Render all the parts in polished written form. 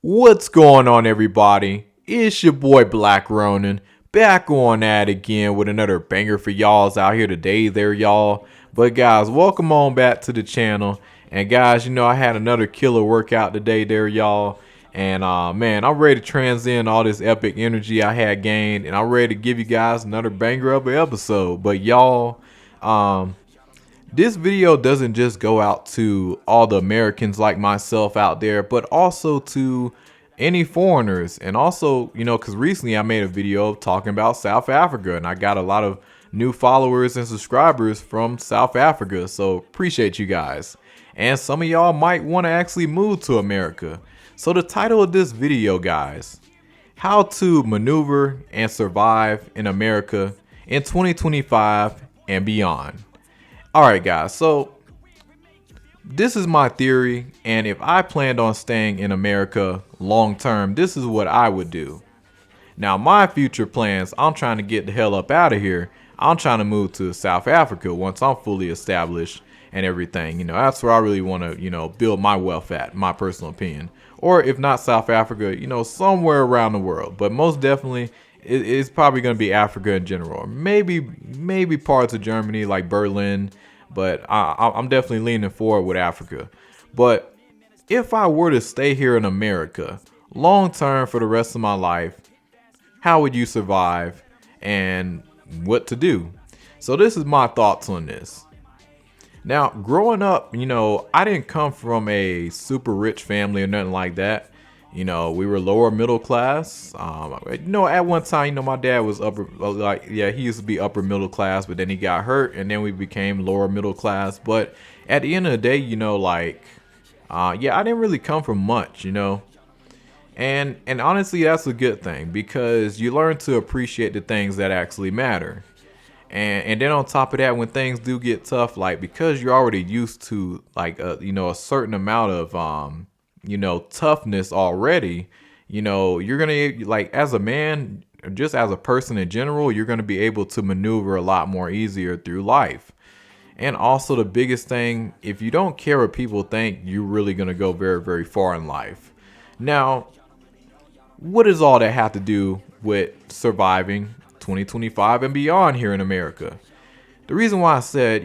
What's going on, everybody? It's your boy Black Ronin back on that again with another banger for y'all's out here today, there, y'all. But guys, welcome on back to the channel. And guys, I had another killer workout today, there, y'all. And man, I'm ready to transcend all this epic energy I had gained, and I'm ready to give you guys another banger of an episode. But y'all, this video doesn't just go out to all the Americans like myself out there, but also to any foreigners. And also, because recently I made a video talking about South Africa, and I got a lot of new followers and subscribers from South Africa. So appreciate you guys. And some of y'all might want to actually move to America. So the title of this video, guys, how to maneuver and survive in America in 2025 and beyond. All right, guys, so this is my theory, and if I planned on staying in America long term, this is what I would do. Now, my future plans, I'm trying to get the hell up out of here. I'm trying to move to South Africa once I'm fully established and everything. That's where I really want to, build my wealth at, my personal opinion. Or if not South Africa, somewhere around the world. But most definitely, it's probably going to be Africa in general. Maybe parts of Germany like Berlin, but I'm definitely leaning forward with Africa. But if I were to stay here in America long term for the rest of my life, how would you survive and what to do? So this is my thoughts on this. Now, growing up, I didn't come from a super rich family or nothing like that. We were lower middle class. At one time, my dad was he used to be upper middle class, but then he got hurt, and then we became lower middle class. But at the end of the day, I didn't really come from much, and honestly, that's a good thing because you learn to appreciate the things that actually matter. And then on top of that, when things do get tough, like because you're already used to a certain amount of toughness already, you're gonna as a man, just as a person in general, you're gonna be able to maneuver a lot more easier through life. And also the biggest thing, if you don't care what people think, you're really gonna go very, very far in life. Now, what does all that have to do with surviving 2025 and beyond here in America? The reason why I said,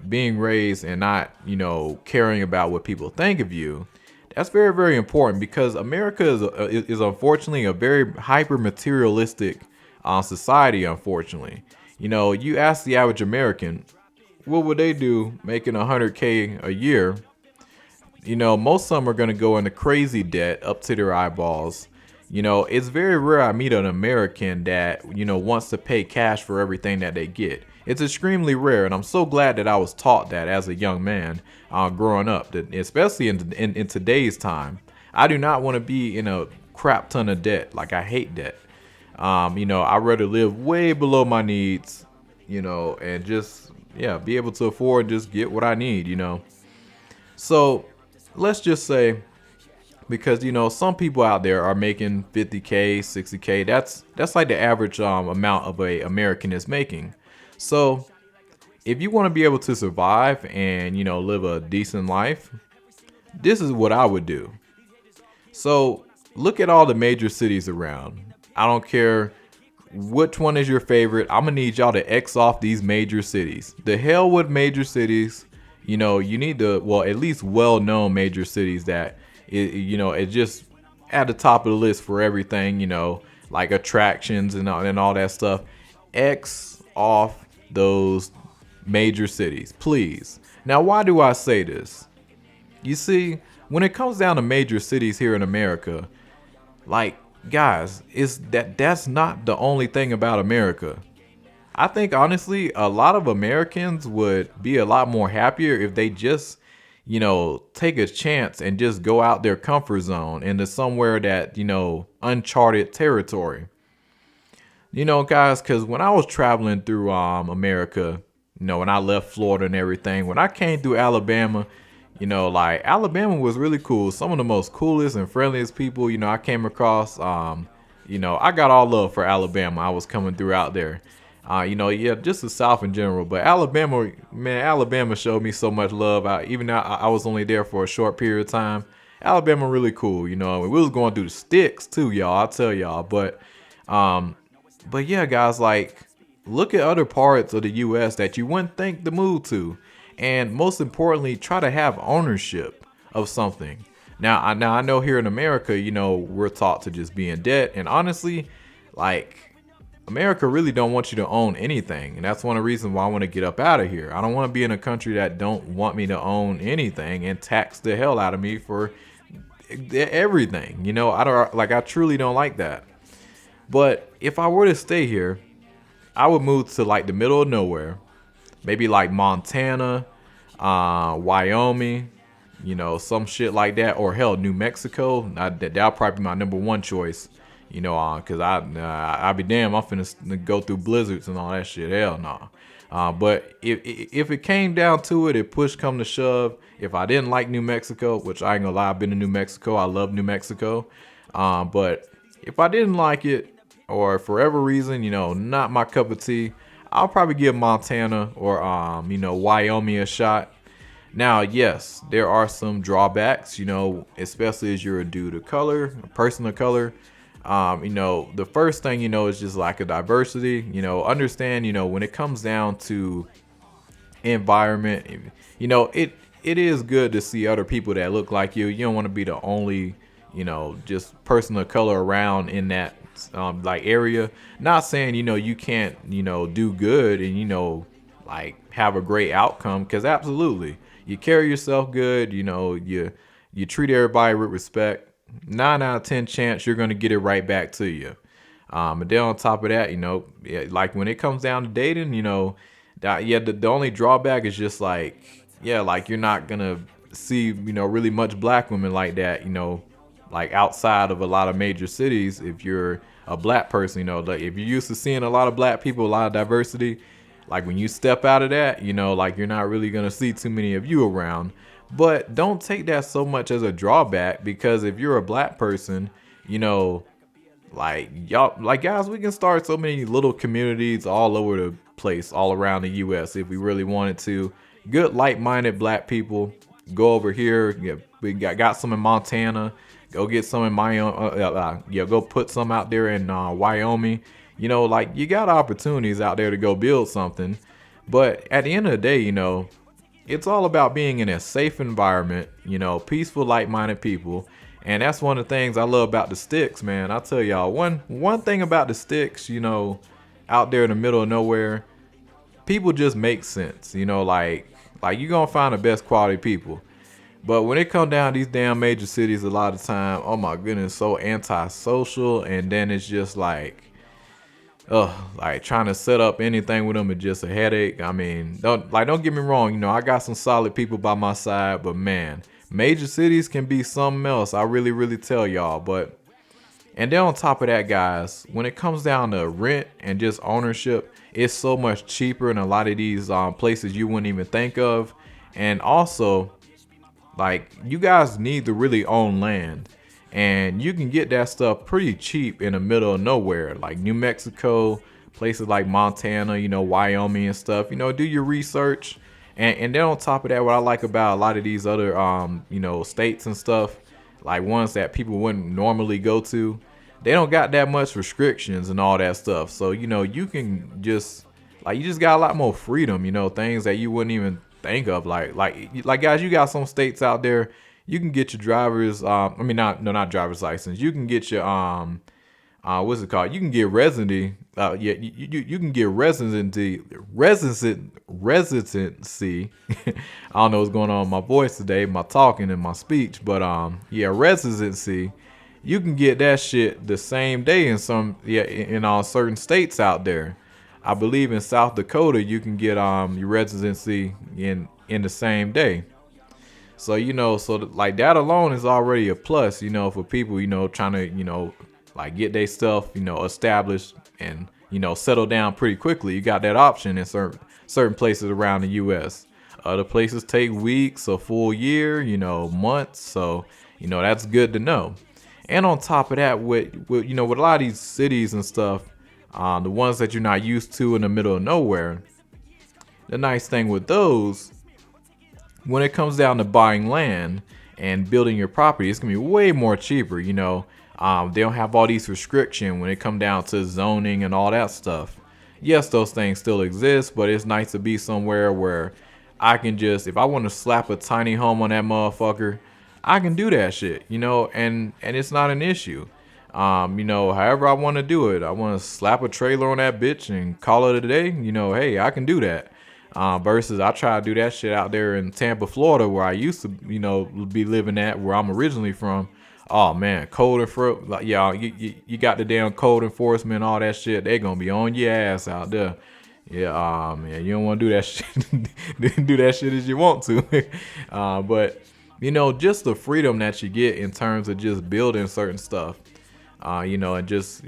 being raised and not, caring about what people think of you, that's very, very important because America is unfortunately a very hyper materialistic society, unfortunately. You ask the average American, what would they do making 100K a year? Most of them are going to go into crazy debt up to their eyeballs. It's very rare I meet an American that, wants to pay cash for everything that they get. It's extremely rare, and I'm so glad that I was taught that as a young man growing up, that especially in today's time. I do not want to be in a crap ton of debt. Like, I hate debt. I'd rather live way below my needs, and just, be able to afford just get what I need, So, let's just say, because some people out there are making 50K, 60K. That's like the average amount of a American is making. So if you want to be able to survive and live a decent life, this is what I would do. So look at all the major cities around. I don't care which one is your favorite. I'm gonna need y'all to X off these major cities. The hell with major cities. You need to, at least well-known major cities that it's just at the top of the list for everything, like attractions and all that stuff. X off those major cities, please. Now, why do I say this? You see, when it comes down to major cities here in America, guys, that's not the only thing about America. I think honestly, a lot of Americans would be a lot more happier if they just take a chance and just go out their comfort zone into somewhere that, uncharted territory. Guys, because when I was traveling through America, when I left Florida and everything, when I came through Alabama, Alabama was really cool. Some of the most coolest and friendliest people, I came across. I got all love for Alabama. I was coming through out there. Just the South in general. But Alabama showed me so much love. Even though I was only there for a short period of time, Alabama really cool, you know. We was going through the sticks too, y'all. I'll tell y'all, um, but yeah, guys, like look at other parts of the U.S. that you wouldn't think to move to, and most importantly, try to have ownership of something. Now I know here in America, you know, we're taught to just be in debt, and honestly, like America really don't want you to own anything, and that's one of the reasons why I want to get up out of here. I don't want to be in a country that don't want me to own anything and tax the hell out of me for everything. You know, I don't like. I truly don't like that. But if I were to stay here, I would move to like the middle of nowhere, maybe like Montana, Wyoming, you know, some shit like that, or hell, New Mexico. That'll probably be my number one choice, you know, cause I be damn, I'm finna go through blizzards and all that shit. Hell no. Nah. But if it came down to it, if push come to shove, if I didn't like New Mexico, which I ain't gonna lie, I've been to New Mexico, I love New Mexico. But if I didn't like it, or for whatever reason, you know, not my cup of tea, I'll probably give Montana or you know, Wyoming a shot. Now, yes, there are some drawbacks, you know, especially as you're a dude of color, a person of color. You know, the first thing, you know, is just lack of diversity. You know, understand, you know, when it comes down to environment, you know, it is good to see other people that look like you. You don't want to be the only, you know, just person of color around in that like area. Not saying, you know, you can't, you know, do good and, you know, like have a great outcome, because absolutely you carry yourself good, you know, you treat everybody with respect. 9 out of 10 chance you're gonna get it right back to you. And then on top of that, you know, yeah, like when it comes down to dating, you know, that yeah, the only drawback is just like, yeah, like you're not gonna see, you know, really much black women like that, you know, like outside of a lot of major cities. If you're a black person, you know, like if you're used to seeing a lot of black people, a lot of diversity, like when you step out of that, you know, like you're not really gonna see too many of you around. But don't take that so much as a drawback, because if you're a black person, you know, like y'all, like guys, we can start so many little communities all over the place, all around the U.S. if we really wanted to. Good, like-minded black people, go over here. Yeah, we got some in Montana. Go get some in my yeah, go put some out there in Wyoming. You know, like you got opportunities out there to go build something. But at the end of the day, you know, it's all about being in a safe environment, you know, peaceful, like-minded people. And that's one of the things I love about the sticks, man. I'll tell y'all one thing about the sticks, you know, out there in the middle of nowhere, people just make sense, you know, like you're gonna find the best quality people. But when it come down to these damn major cities, a lot of time, oh my goodness, so antisocial. And then it's just like trying to set up anything with them is just a headache. I mean, don't get me wrong, you know, I got some solid people by my side, but man, major cities can be something else. I really, really tell y'all. But and then on top of that, guys, when it comes down to rent and just ownership, it's so much cheaper in a lot of these places you wouldn't even think of. And also, like, you guys need to really own land. And you can get that stuff pretty cheap in the middle of nowhere, like New Mexico, places like Montana, you know, Wyoming and stuff. You know, do your research. And then on top of that, what I like about a lot of these other, you know, states and stuff, like ones that people wouldn't normally go to, they don't got that much restrictions and all that stuff. So, you know, you can just, like, you just got a lot more freedom, you know, things that you wouldn't even think of. Like guys, you got some states out there, you can get your driver's, not driver's license. You can get your, what's it called? You can get residency. You can get residency. I don't know what's going on with my voice today, my talking and my speech, but yeah, residency. You can get that shit the same day in some in certain states out there. I believe in South Dakota you can get your residency in the same day. So, you know, like that alone is already a plus, you know, for people, you know, trying to, you know, like get their stuff, you know, established and, you know, settle down pretty quickly. You got that option in certain places around the U.S. Other places take weeks, a full year, you know, months. So, you know, that's good to know. And on top of that, with you know, with a lot of these cities and stuff, the ones that you're not used to in the middle of nowhere, the nice thing with those, when it comes down to buying land, and building your property, it's gonna be way more cheaper. They don't have all these restrictions when it come down to zoning and all that stuff. Yes, those things still exist, but it's nice to be somewhere where I can just, if I want to slap a tiny home on that motherfucker, I can do that shit, and it's not an issue. However I want to do it, I want to slap a trailer on that bitch and call it a day. Hey, I can do that. Versus I try to do that shit out there in Tampa, Florida, where I used to, be living at, where I'm originally from. Oh man, code enforcement, like you got the damn code enforcement and all that shit. They gonna be on your ass out there. Yeah, man, you don't want to do that shit. Do that shit as you want to. But just the freedom that you get in terms of just building certain stuff. And just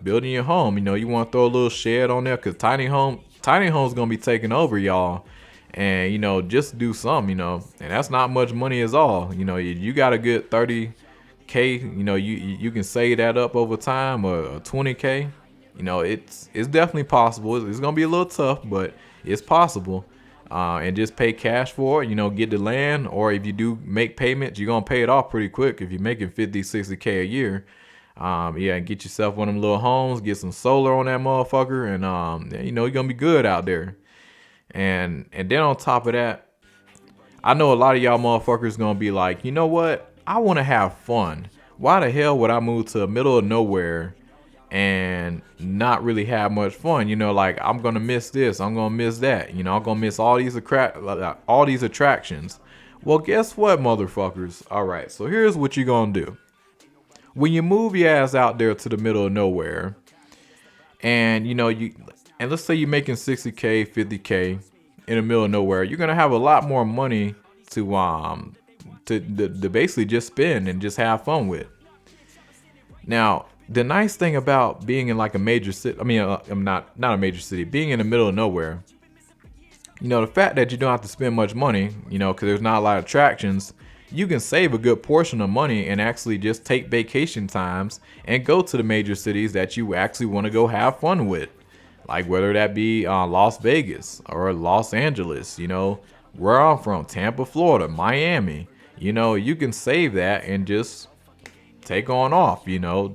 building your home. You want to throw a little shed on there, cause tiny home's gonna be taking over, y'all. And just do some. And that's not much money at all. You got a good 30K. You can save that up over time, or 20K. It's definitely possible. It's gonna be a little tough, but it's possible. And just pay cash for it. Get the land, or if you do make payments, you're gonna pay it off pretty quick if you're making 50, 60K a year. And get yourself one of them little homes, get some solar on that motherfucker, and you're gonna be good out there. And then on top of that, I know a lot of y'all motherfuckers gonna be like, you know what? I want to have fun. Why the hell would I move to the middle of nowhere and not really have much fun? Like, I'm gonna miss this, I'm gonna miss that. I'm gonna miss all these attractions. Well, guess what, motherfuckers? All right, so here's what you're gonna do. When you move your ass out there to the middle of nowhere, and and let's say you're making 60K, 50K in the middle of nowhere, you're gonna have a lot more money to basically just spend and just have fun with. Now, the nice thing about being in like a major city, I'm not a major city, being in the middle of nowhere, the fact that you don't have to spend much money, because there's not a lot of attractions. You can save a good portion of money and actually just take vacation times and go to the major cities that you actually want to go have fun with. Like whether that be Las Vegas or Los Angeles, where I'm from, Tampa, Florida, Miami. You can save that and just take on off,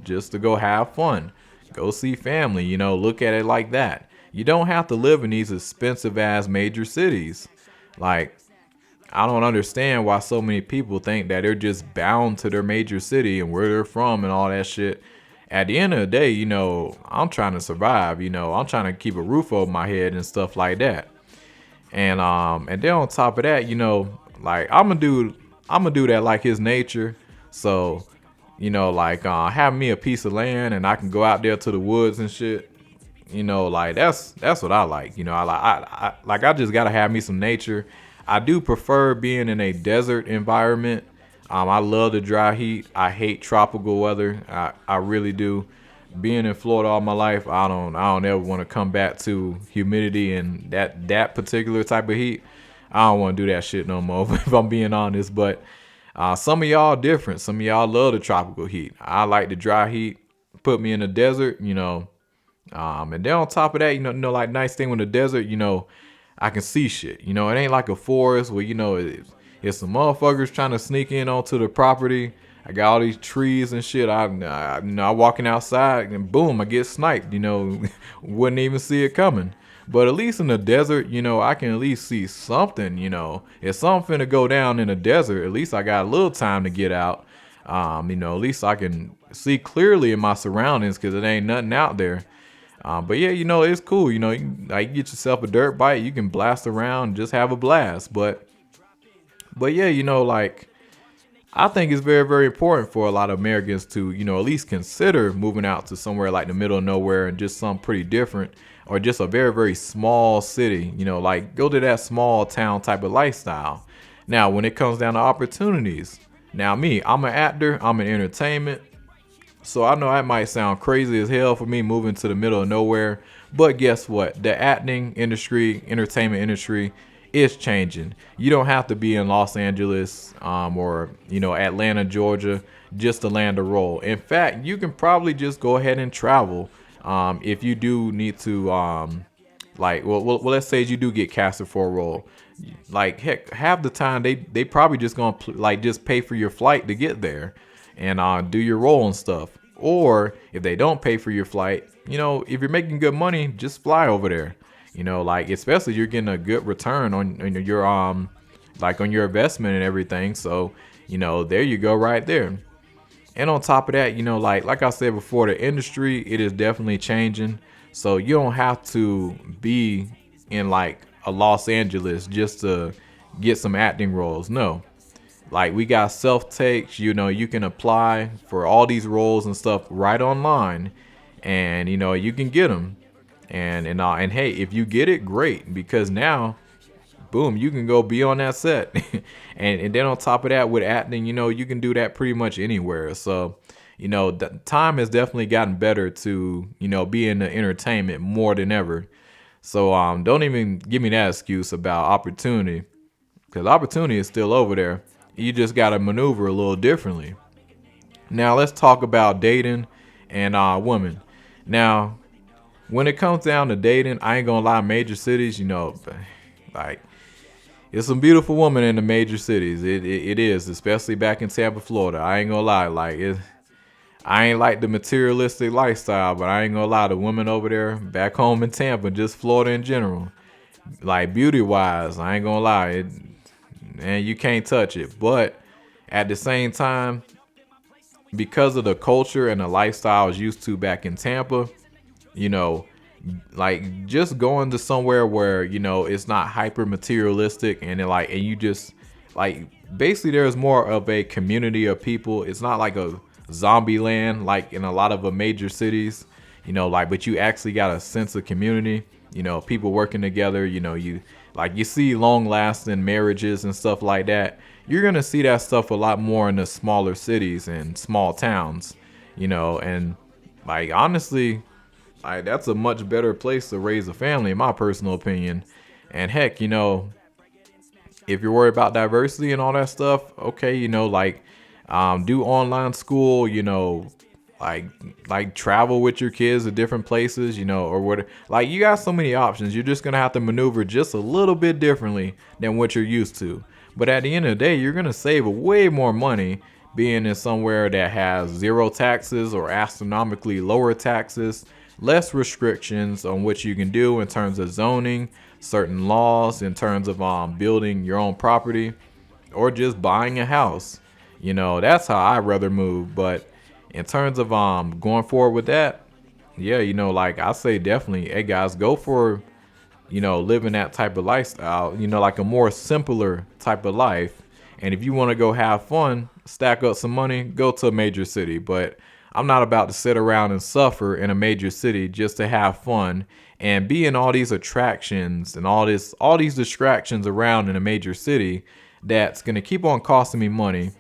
just to go have fun. Go see family, look at it like that. You don't have to live in these expensive ass major cities. Like, I don't understand why so many people think that they're just bound to their major city and where they're from and all that shit. At the end of the day, I'm trying to survive. I'm trying to keep a roof over my head and stuff like that. And then on top of that, like I'm gonna do that like his nature. So, like have me a piece of land and I can go out there to the woods and shit. Like that's what I like. I just gotta have me some nature. I do prefer being in a desert environment. I love the dry heat. I hate tropical weather. I really do. Being in Florida all my life, I don't ever want to come back to humidity and that particular type of heat. I don't want to do that shit no more, if I'm being honest. But some of y'all different. Some of y'all love the tropical heat. I like the dry heat. Put me in the desert, and then on top of that, like nice thing with the desert, I can see shit. It ain't like a forest where, if some motherfuckers trying to sneak in onto the property, I got all these trees and shit. I walking outside and boom, I get sniped, wouldn't even see it coming. But at least in the desert, I can at least see something, If something finna go down in the desert, at least I got a little time to get out. At least I can see clearly in my surroundings because it ain't nothing out there. But yeah, it's cool. You can get yourself a dirt bike. You can blast around and just have a blast. But yeah, like I think it's very, very important for a lot of Americans to, at least consider moving out to somewhere like the middle of nowhere and just something pretty different, or just a very, very small city, like go to that small town type of lifestyle. Now, when it comes down to opportunities, now I'm an actor, I'm in entertainment. So I know that might sound crazy as hell for me moving to the middle of nowhere, but guess what? The acting industry, entertainment industry is changing. You don't have to be in Los Angeles or Atlanta, Georgia, just to land a role. In fact, you can probably just go ahead and travel if you do need to. Let's say you do get casted for a role. Like heck, half the time they probably just gonna like just pay for your flight to get there, and do your role and stuff. Or if they don't pay for your flight, if you're making good money, just fly over there. Like especially you're getting a good return on your like on your investment and everything. So there you go right there. And on top of that, like I said before, the industry, it is definitely changing. So you don't have to be in like a Los Angeles just to get some acting roles. No. Like we got self takes, you can apply for all these roles and stuff right online, and you can get them. And hey, if you get it, great, because now boom, you can go be on that set. And then on top of that, with acting, you can do that pretty much anywhere. So, the time has definitely gotten better to, be in the entertainment more than ever. So don't even give me that excuse about opportunity, because opportunity is still over there. You just got to maneuver a little differently. Now let's talk about dating and women. Now, when it comes down to dating, I ain't gonna lie, major cities, like it's some beautiful women in the major cities. It is, especially back in Tampa, Florida. I ain't gonna lie, I ain't like the materialistic lifestyle, but I ain't gonna lie, the women over there back home in Tampa, just Florida in general, like beauty wise, I ain't gonna lie, and you can't touch it. But at the same time, because of the culture and the lifestyle I was used to back in Tampa, you know, like just going to somewhere where it's not hyper materialistic, and and you just like basically there's more of a community of people. It's not like a zombie land like in a lot of major cities, but you actually got a sense of community, people working together, you see long lasting marriages and stuff like that. You're gonna see that stuff a lot more in the smaller cities and small towns, and like honestly, that's a much better place to raise a family, in my personal opinion. And heck, if you're worried about diversity and all that stuff, okay, do online school, like travel with your kids to different places, or what. Like you got so many options. You're just gonna have to maneuver just a little bit differently than what you're used to. But at the end of the day, you're gonna save way more money being in somewhere that has zero taxes or astronomically lower taxes, less restrictions on what you can do in terms of zoning, certain laws in terms of building your own property, or just buying a house. That's how I'd rather move. But in terms of going forward with that, yeah, like I say definitely, hey guys, go for living that type of lifestyle, like a more simpler type of life. And if you want to go have fun, stack up some money, go to a major city. But I'm not about to sit around and suffer in a major city just to have fun and be in all these attractions and all these distractions around in a major city that's going to keep on costing me money.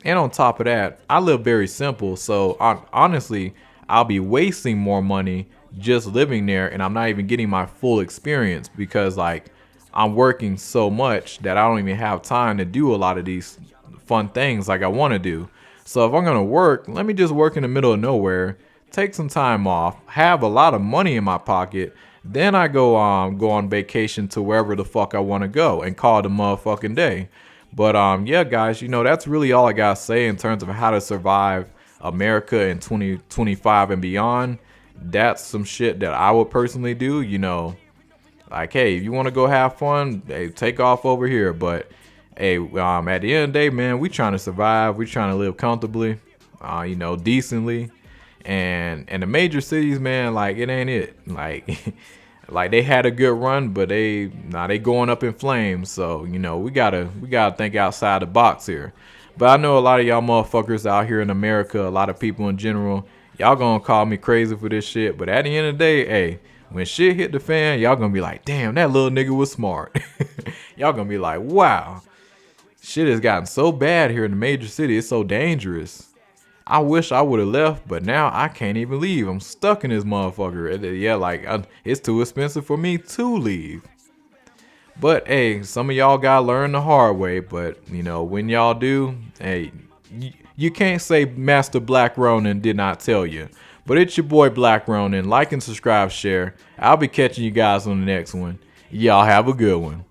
And on top of that, I live very simple. So honestly, I'll be wasting more money just living there, and I'm not even getting my full experience because I'm working so much that I don't even have time to do a lot of these fun things like I want to do. So if I'm going to work, let me just work in the middle of nowhere, take some time off, have a lot of money in my pocket. Then I go on vacation to wherever the fuck I want to go and call it a motherfucking day. But yeah, guys, that's really all I got to say in terms of how to survive America in 2025 and beyond. That's some shit that I would personally do, like, hey, if you want to go have fun, hey, take off over here. But hey, at the end of the day, man, we trying to survive. We trying to live comfortably, decently. And the major cities, man, like it ain't it. Like, like they had a good run, but they going up in flames. So we gotta think outside the box here. But I know a lot of y'all motherfuckers out here in America, a lot of people in general, y'all gonna call me crazy for this shit. But at the end of the day, hey, when shit hit the fan, y'all gonna be like, damn, that little nigga was smart. Y'all gonna be like, wow, shit has gotten so bad here in the major city. It's so dangerous. I wish I would have left, but now I can't even leave. I'm stuck in this motherfucker. Yeah, it's too expensive for me to leave. But hey, some of y'all gotta learn the hard way. But when y'all do, hey, you can't say Master Black Ronin did not tell you. But it's your boy Black Ronin. Like and subscribe, share. I'll be catching you guys on the next one. Y'all have a good one.